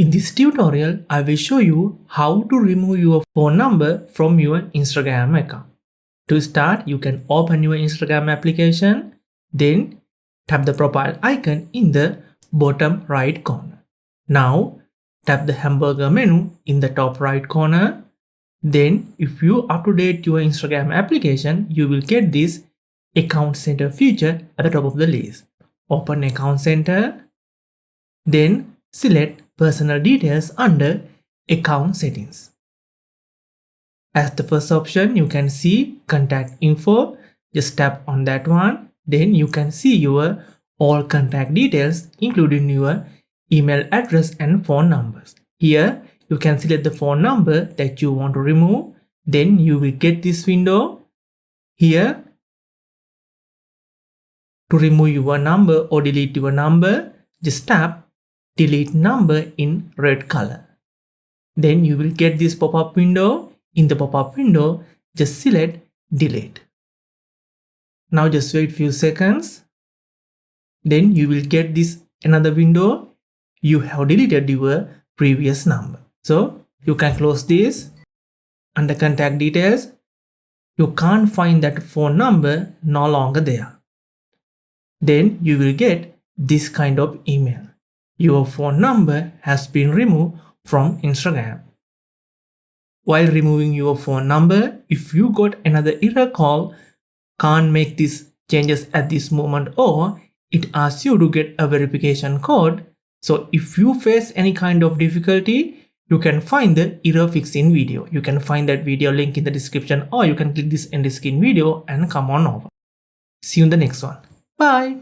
In this tutorial, I will show you how to remove your phone number from your Instagram account. To start, you can open your Instagram application, then tap the profile icon in the bottom right corner. Now, tap the hamburger menu in the top right corner. Then, if you update your Instagram application, you will get this Account Center feature at the top of the list. Open Account Center, then select Personal Details under Account Settings. As the first option, you can see Contact Info. Just tap on that one. Then you can see your all contact details, including your email address and phone numbers. Here, you can select the phone number that you want to remove. Then you will get this window. Here, to remove your number or delete your number, just tap Delete Number in red color. Then you will get this pop-up window. In the pop-up window, just select Delete. Now just wait few seconds. Then you will get this another window. You have deleted your previous number. So you can close this. Under contact details, you can't find that phone number no longer there. Then you will get this kind of email. Your phone number has been removed from Instagram. While removing your phone number, if you got another error call, can't make these changes at this moment, or it asks you to get a verification code. So if you face any kind of difficulty, you can find the error fixing video. You can find that video link in the description, or you can click this end screen video and come on over. See you in the next one. Bye.